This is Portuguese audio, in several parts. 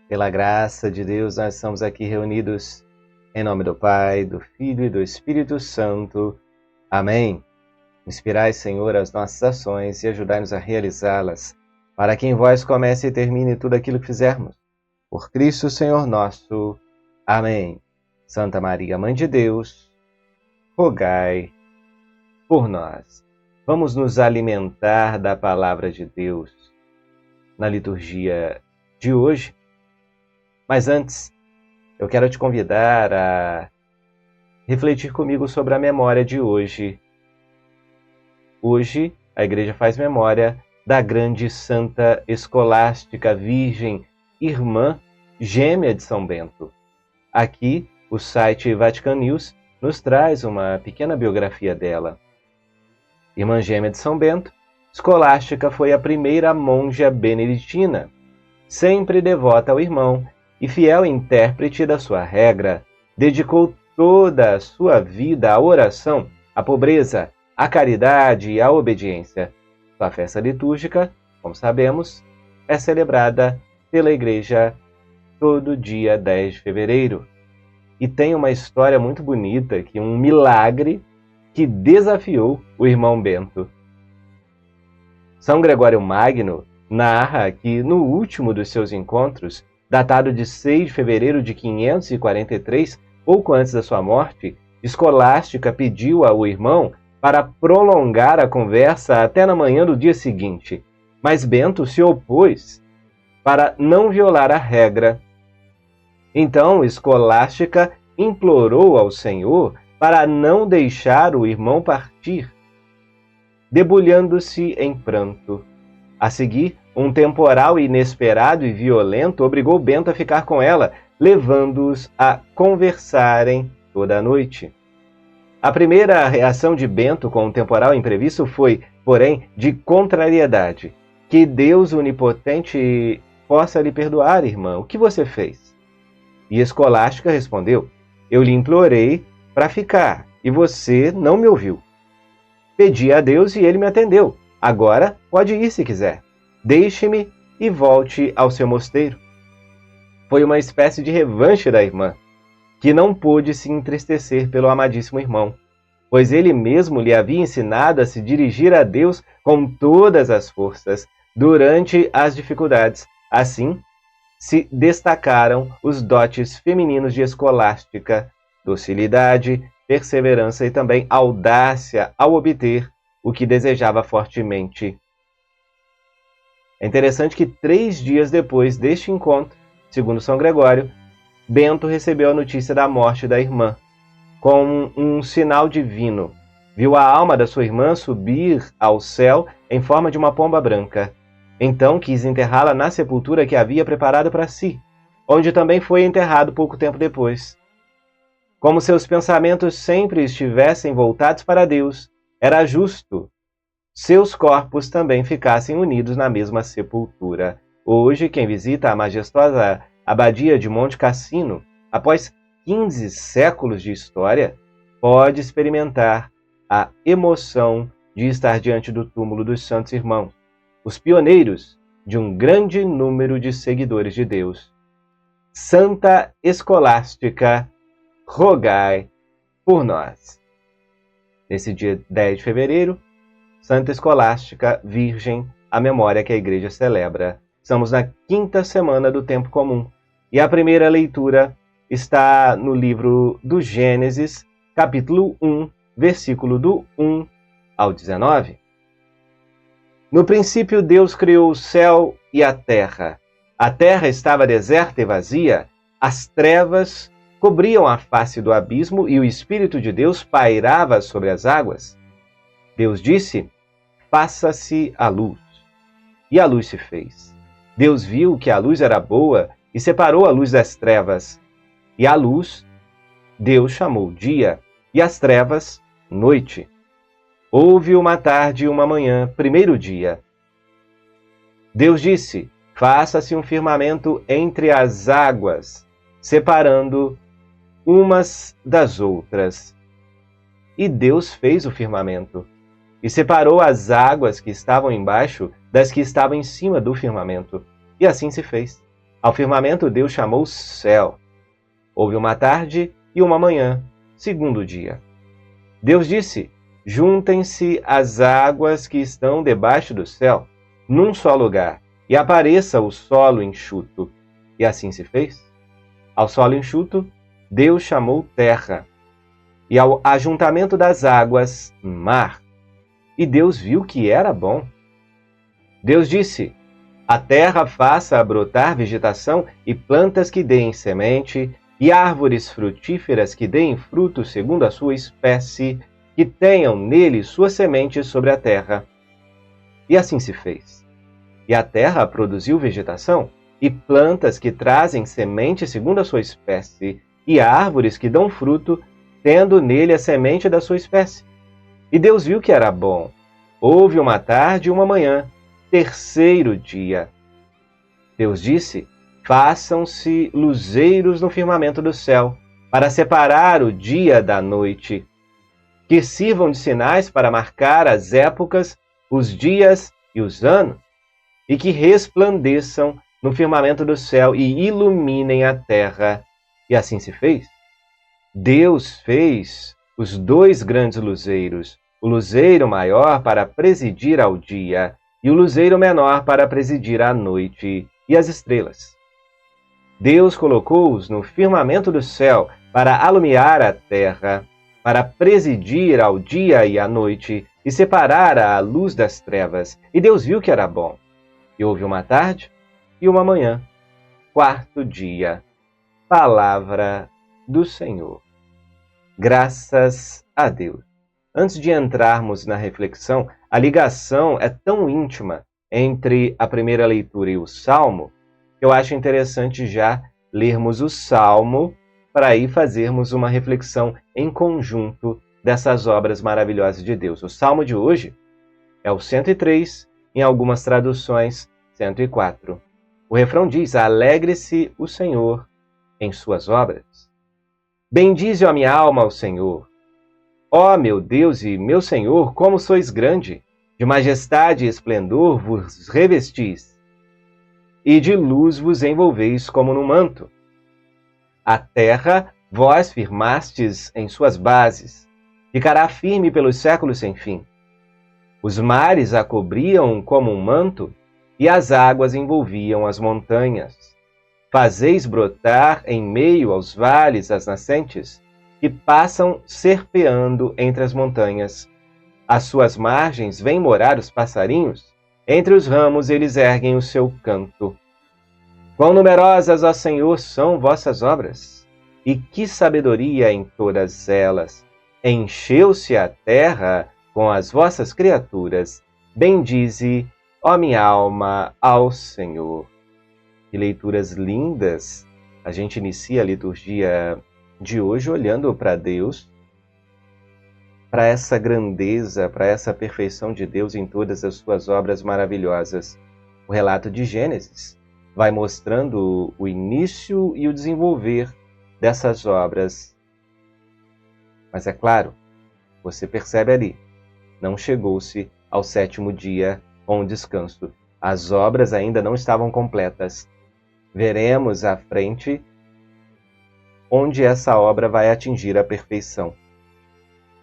Pela graça de Deus, nós estamos aqui reunidos em nome do Pai, do Filho e do Espírito Santo. Amém. Inspirai, Senhor, as nossas ações e ajudai-nos a realizá-las, para que em vós comece e termine tudo aquilo que fizermos. Por Cristo, Senhor nosso. Amém. Santa Maria, Mãe de Deus, rogai por nós. Vamos nos alimentar da Palavra de Deus na liturgia de hoje. Mas antes, eu quero te convidar a refletir comigo sobre a memória de hoje. Hoje, a Igreja faz memória da grande Santa Escolástica Virgem Irmã Gêmea de São Bento. Aqui, o site Vatican News nos traz uma pequena biografia dela. Irmã Gêmea de São Bento, Escolástica foi a primeira monja beneditina, sempre devota ao irmão e fiel intérprete da sua regra. Dedicou toda a sua vida à oração, à pobreza, à caridade e à obediência. Sua festa litúrgica, como sabemos, é celebrada pela Igreja todo dia 10 de fevereiro. E tem uma história muito bonita, que um milagre que desafiou o irmão Bento. São Gregório Magno narra que no último dos seus encontros, datado de 6 de fevereiro de 543, pouco antes da sua morte, Escolástica pediu ao irmão para prolongar a conversa até na manhã do dia seguinte, mas Bento se opôs para não violar a regra. Então Escolástica implorou ao Senhor para não deixar o irmão partir, debulhando-se em pranto. A seguir, um temporal inesperado e violento obrigou Bento a ficar com ela, levando-os a conversarem toda a noite. A primeira reação de Bento com o temporal imprevisto foi, porém, de contrariedade. Que Deus onipotente possa lhe perdoar, irmã. O que você fez? E Escolástica respondeu: eu lhe implorei para ficar, e você não me ouviu. Pedi a Deus e ele me atendeu. Agora pode ir se quiser. Deixe-me e volte ao seu mosteiro. Foi uma espécie de revanche da irmã, que não pôde se entristecer pelo amadíssimo irmão, pois ele mesmo lhe havia ensinado a se dirigir a Deus com todas as forças durante as dificuldades. Assim, se destacaram os dotes femininos de Escolástica, docilidade, perseverança e também audácia ao obter o que desejava fortemente. É interessante que 3 dias depois deste encontro, segundo São Gregório, Bento recebeu a notícia da morte da irmã. Com um sinal divino, viu a alma da sua irmã subir ao céu em forma de uma pomba branca. Então quis enterrá-la na sepultura que havia preparado para si, onde também foi enterrado pouco tempo depois. Como seus pensamentos sempre estivessem voltados para Deus, era justo seus corpos também ficassem unidos na mesma sepultura. Hoje, quem visita a majestosa abadia de Monte Cassino, após 15 séculos de história, pode experimentar a emoção de estar diante do túmulo dos santos irmãos, os pioneiros de um grande número de seguidores de Deus. Santa Escolástica, rogai por nós. Nesse dia 10 de fevereiro, Santa Escolástica Virgem, a memória que a Igreja celebra. Estamos na 5ª semana do Tempo Comum. E a primeira leitura está no livro do Gênesis, capítulo 1, versículo do 1 ao 19. No princípio, Deus criou o céu e a terra. A terra estava deserta e vazia, as trevas cobriam a face do abismo e o Espírito de Deus pairava sobre as águas. Deus disse: faça-se a luz. E a luz se fez. Deus viu que a luz era boa e separou a luz das trevas. E a luz, Deus chamou dia, e as trevas, noite. Houve uma tarde e uma manhã, primeiro dia. Deus disse: faça-se um firmamento entre as águas, separando umas das outras. E Deus fez o firmamento. e separou as águas que estavam embaixo das que estavam em cima do firmamento. E assim se fez. Ao firmamento Deus chamou céu. Houve uma tarde e uma manhã, segundo dia. Deus disse: juntem-se as águas que estão debaixo do céu, num só lugar, e apareça o solo enxuto. E assim se fez. Ao solo enxuto, Deus chamou terra, e ao ajuntamento das águas, mar. E Deus viu que era bom. Deus disse: a terra faça brotar vegetação e plantas que deem semente, e árvores frutíferas que deem fruto segundo a sua espécie, que tenham nele sua semente sobre a terra. E assim se fez. E a terra produziu vegetação, e plantas que trazem semente segundo a sua espécie, e árvores que dão fruto, tendo nele a semente da sua espécie. E Deus viu que era bom. Houve uma tarde e uma manhã, terceiro dia. Deus disse: façam-se luzeiros no firmamento do céu, para separar o dia da noite, que sirvam de sinais para marcar as épocas, os dias e os anos, e que resplandeçam no firmamento do céu e iluminem a terra. E assim se fez. Deus fez os dois grandes luzeiros, o luzeiro maior para presidir ao dia e o luzeiro menor para presidir à noite, e as estrelas. Deus colocou-os no firmamento do céu para alumiar a terra, para presidir ao dia e à noite, e separar a luz das trevas. E Deus viu que era bom. E houve uma tarde e uma manhã, quarto dia. Palavra do Senhor. Graças a Deus. Antes de entrarmos na reflexão, a ligação é tão íntima entre a primeira leitura e o Salmo, que eu acho interessante já lermos o Salmo para aí fazermos uma reflexão em conjunto dessas obras maravilhosas de Deus. O Salmo de hoje é o 103, em algumas traduções, 104. O refrão diz: alegre-se o Senhor em suas obras. Bendize a minha alma ao Senhor. Ó meu Deus e meu Senhor, como sois grande! De majestade e esplendor vos revestis, e de luz vos envolveis como num manto. A terra vós firmastes em suas bases, ficará firme pelos séculos sem fim. Os mares a cobriam como um manto, e as águas envolviam as montanhas. Fazeis brotar em meio aos vales as nascentes, que passam serpeando entre as montanhas. Às suas margens vêm morar os passarinhos, entre os ramos eles erguem o seu canto. Quão numerosas, ó Senhor, são vossas obras, e que sabedoria em todas elas! Encheu-se a terra com as vossas criaturas. Bendize, ó minha alma, ao Senhor. Que leituras lindas! A gente inicia a liturgia de hoje olhando para Deus, para essa grandeza, para essa perfeição de Deus em todas as suas obras maravilhosas. O relato de Gênesis vai mostrando o início e o desenvolver dessas obras. Mas é claro, você percebe ali, não chegou-se ao sétimo dia com o descanso. As obras ainda não estavam completas. Veremos à frente onde essa obra vai atingir a perfeição.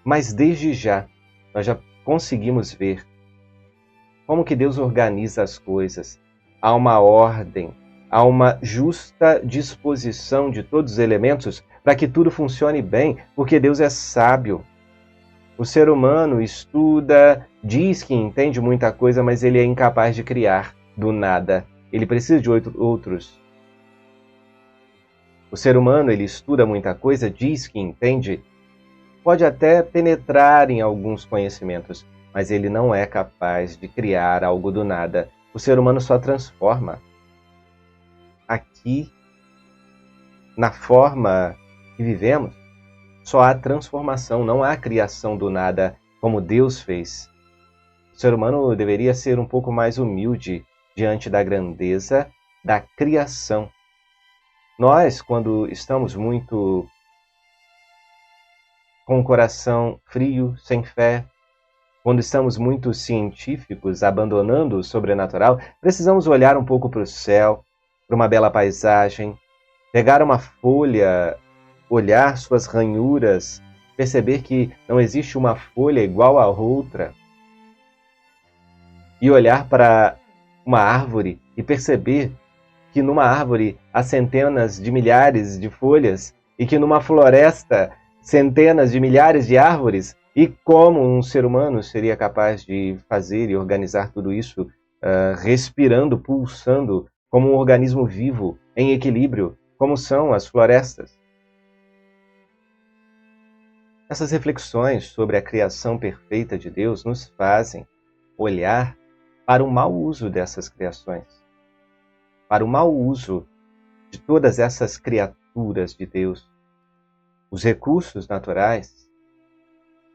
Mas desde já, nós já conseguimos ver como que Deus organiza as coisas. Há uma ordem, há uma justa disposição de todos os elementos para que tudo funcione bem, porque Deus é sábio. O ser humano estuda, diz que entende muita coisa, mas ele é incapaz de criar do nada. Ele precisa de outros. O ser humano, ele estuda muita coisa, diz que entende, pode até penetrar em alguns conhecimentos, mas ele não é capaz de criar algo do nada. O ser humano só transforma. Aqui, na forma que vivemos, só há transformação, não há criação do nada como Deus fez. O ser humano deveria ser um pouco mais humilde diante da grandeza da criação. Nós, quando estamos muito com o coração frio, sem fé, quando estamos muito científicos, abandonando o sobrenatural, precisamos olhar um pouco para o céu, para uma bela paisagem, pegar uma folha, olhar suas ranhuras, perceber que não existe uma folha igual à outra, e olhar para uma árvore e perceber que numa árvore há centenas de milhares de folhas e que numa floresta centenas de milhares de árvores, e como um ser humano seria capaz de fazer e organizar tudo isso, respirando, pulsando, como um organismo vivo, em equilíbrio, como são as florestas. Essas reflexões sobre a criação perfeita de Deus nos fazem olhar para o mau uso dessas criações, para o mau uso de todas essas criaturas de Deus, os recursos naturais,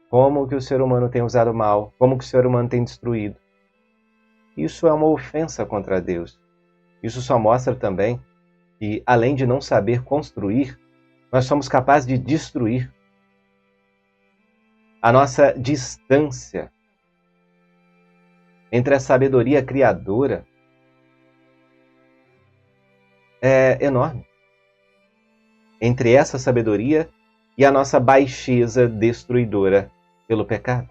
como que o ser humano tem usado mal, como que o ser humano tem destruído. Isso é uma ofensa contra Deus. Isso só mostra também que, além de não saber construir, nós somos capazes de destruir. A nossa distância entre a sabedoria criadora é enorme. Entre essa sabedoria e a nossa baixeza destruidora pelo pecado.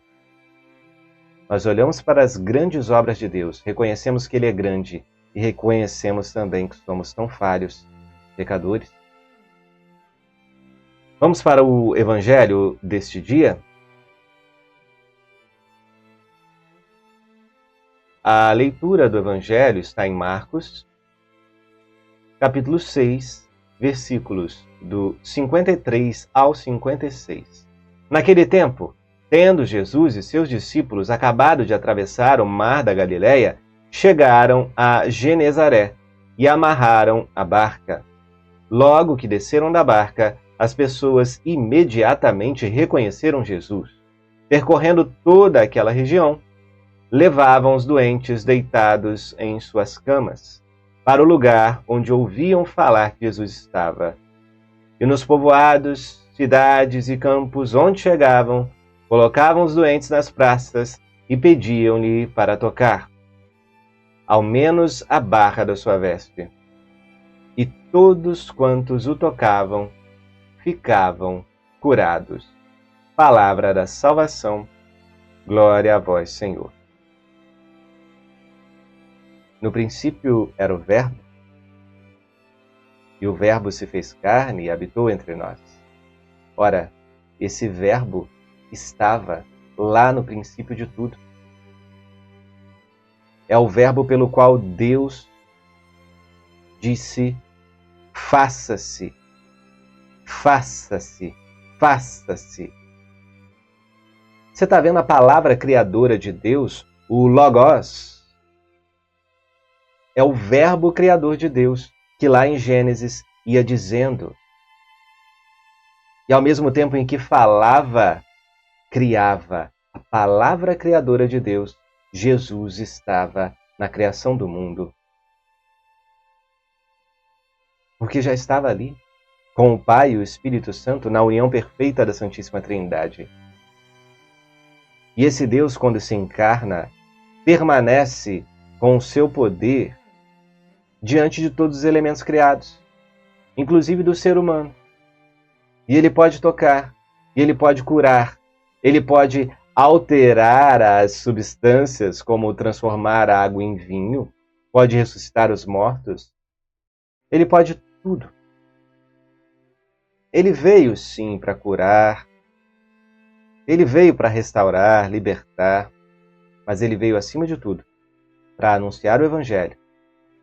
Nós olhamos para as grandes obras de Deus, reconhecemos que Ele é grande e reconhecemos também que somos tão falhos, pecadores. Vamos para o Evangelho deste dia? A leitura do Evangelho está em Marcos, capítulo 6, versículos do 53 ao 56. Naquele tempo, tendo Jesus e seus discípulos acabado de atravessar o mar da Galileia, chegaram a Genezaré e amarraram a barca. Logo que desceram da barca, as pessoas imediatamente reconheceram Jesus. Percorrendo toda aquela região, levavam os doentes deitados em suas camas para o lugar onde ouviam falar que Jesus estava. E nos povoados, cidades e campos onde chegavam, colocavam os doentes nas praças e pediam-lhe para tocar, ao menos a barra da sua veste. E todos quantos o tocavam ficavam curados. Palavra da salvação. Glória a vós, Senhor. No princípio era o Verbo, e o Verbo se fez carne e habitou entre nós. Ora, esse Verbo estava lá no princípio de tudo. É o Verbo pelo qual Deus disse: faça-se, faça-se, faça-se. Você está vendo a palavra criadora de Deus, o Logos? É o Verbo criador de Deus, que lá em Gênesis ia dizendo. E ao mesmo tempo em que falava, criava. A palavra criadora de Deus, Jesus estava na criação do mundo. Porque já estava ali, com o Pai e o Espírito Santo, na união perfeita da Santíssima Trindade. E esse Deus, quando se encarna, permanece com o seu poder diante de todos os elementos criados, inclusive do ser humano. E ele pode tocar, e ele pode curar, ele pode alterar as substâncias, como transformar a água em vinho, pode ressuscitar os mortos. Ele pode tudo. Ele veio, sim, para curar, ele veio para restaurar, libertar, mas ele veio, acima de tudo, para anunciar o Evangelho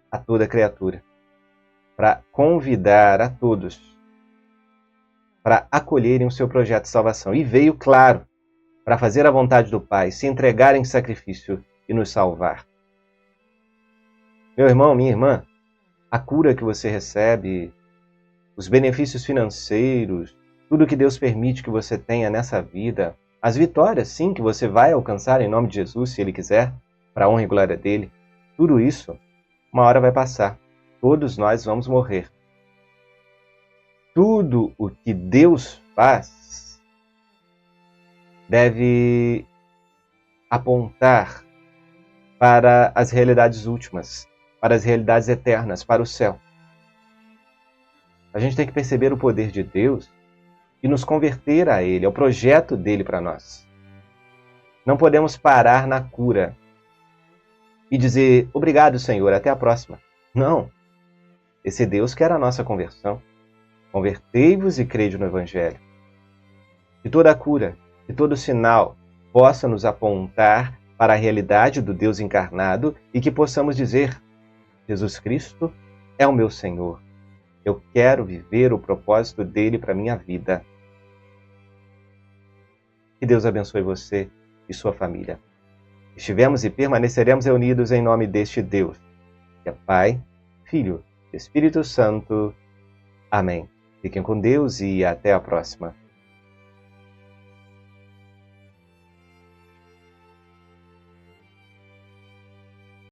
a toda criatura, para convidar a todos para acolherem o seu projeto de salvação. E veio, claro, para fazer a vontade do Pai, se entregar em sacrifício e nos salvar. Meu irmão, minha irmã, a cura que você recebe, os benefícios financeiros, tudo que Deus permite que você tenha nessa vida, as vitórias, sim, que você vai alcançar em nome de Jesus, se Ele quiser, para a honra e glória dEle, tudo isso, uma hora vai passar. Todos nós vamos morrer. Tudo o que Deus faz deve apontar para as realidades últimas, para as realidades eternas, para o céu. A gente tem que perceber o poder de Deus e nos converter a Ele, ao projeto dele para nós. Não podemos parar na cura e dizer, obrigado, Senhor, até a próxima. Não. Esse Deus quer a nossa conversão. Convertei-vos e crede no Evangelho. Que toda a cura, que todo sinal possa nos apontar para a realidade do Deus encarnado e que possamos dizer, Jesus Cristo é o meu Senhor. Eu quero viver o propósito dele para a minha vida. Que Deus abençoe você e sua família. Estivemos e permaneceremos reunidos em nome deste Deus, que é Pai, Filho e Espírito Santo. Amém. Fiquem com Deus e até a próxima.